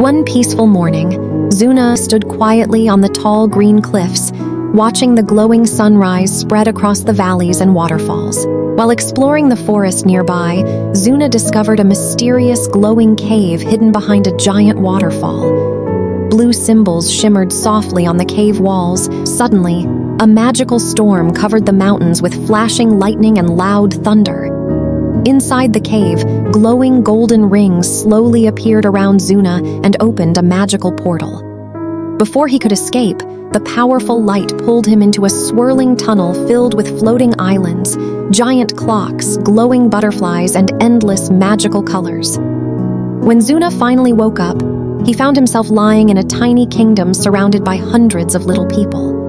One peaceful morning, Zuna stood quietly on the tall green cliffs, watching the glowing sunrise spread across the valleys and waterfalls. While exploring the forest nearby, Zuna discovered a mysterious glowing cave hidden behind a giant waterfall. Blue symbols shimmered softly on the cave walls. Suddenly, a magical storm covered the mountains with flashing lightning and loud thunder. Inside the cave, glowing golden rings slowly appeared around Zuna and opened a magical portal. Before he could escape, the powerful light pulled him into a swirling tunnel filled with floating islands, giant clocks, glowing butterflies, and endless magical colors. When Zuna finally woke up, he found himself lying in a tiny kingdom surrounded by hundreds of little people.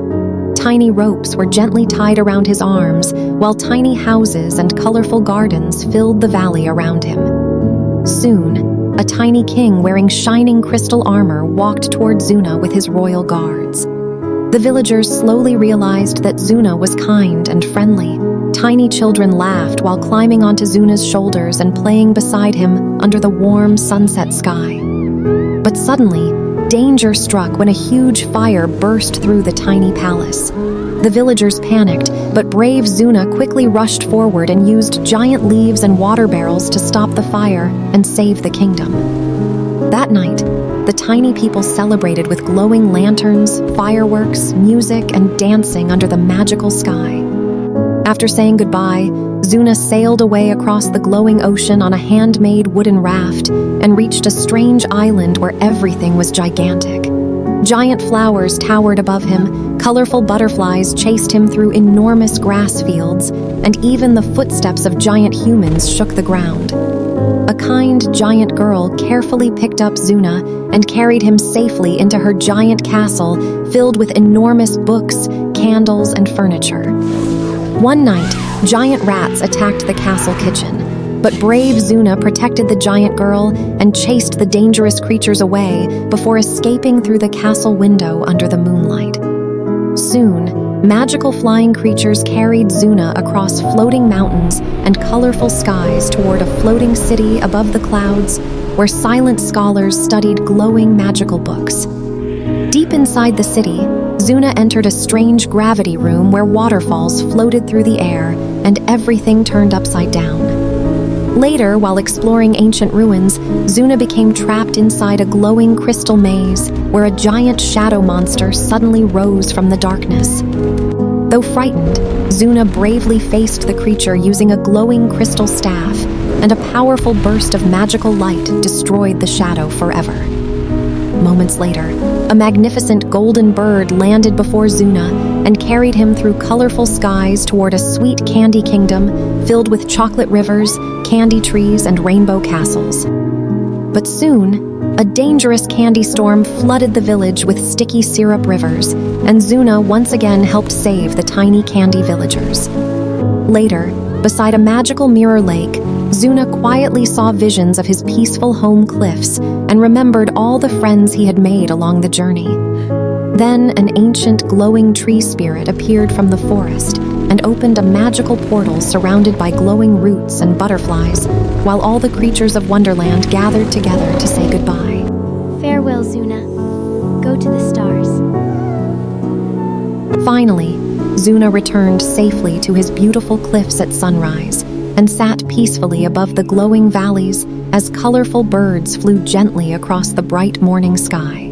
Tiny ropes were gently tied around his arms, while tiny houses and colorful gardens filled the valley around him. Soon, a tiny king wearing shining crystal armor walked toward Zuna with his royal guards. The villagers slowly realized that Zuna was kind and friendly. Tiny children laughed while climbing onto Zuna's shoulders and playing beside him under the warm sunset sky. But suddenly, danger struck when a huge fire burst through the tiny palace. The villagers panicked, but brave Zuna quickly rushed forward and used giant leaves and water barrels to stop the fire and save the kingdom. That night, the tiny people celebrated with glowing lanterns, fireworks, music, and dancing under the magical sky. After saying goodbye, Zuna sailed away across the glowing ocean on a handmade wooden raft and reached a strange island where everything was gigantic. Giant flowers towered above him, colorful butterflies chased him through enormous grass fields, and even the footsteps of giant humans shook the ground. A kind giant girl carefully picked up Zuna and carried him safely into her giant castle filled with enormous books, candles, and furniture. One night, giant rats attacked the castle kitchen, but brave Zuna protected the giant girl and chased the dangerous creatures away before escaping through the castle window under the moonlight. Soon, magical flying creatures carried Zuna across floating mountains and colorful skies toward a floating city above the clouds where silent scholars studied glowing magical books. Deep inside the city, Zuna entered a strange gravity room where waterfalls floated through the air and everything turned upside down. Later, while exploring ancient ruins, Zuna became trapped inside a glowing crystal maze where a giant shadow monster suddenly rose from the darkness. Though frightened, Zuna bravely faced the creature using a glowing crystal staff, and a powerful burst of magical light destroyed the shadow forever. Moments later, a magnificent golden bird landed before Zuna and carried him through colorful skies toward a sweet candy kingdom filled with chocolate rivers, candy trees, and rainbow castles. But soon, a dangerous candy storm flooded the village with sticky syrup rivers, and Zuna once again helped save the tiny candy villagers. Later, beside a magical mirror lake, Zuna quietly saw visions of his peaceful home cliffs and remembered all the friends he had made along the journey. Then an ancient glowing tree spirit appeared from the forest and opened a magical portal surrounded by glowing roots and butterflies, while all the creatures of Wonderland gathered together to say goodbye. Farewell, Zuna. Go to the stars. Finally, Zuna returned safely to his beautiful cliffs at sunrise and sat peacefully above the glowing valleys as colorful birds flew gently across the bright morning sky.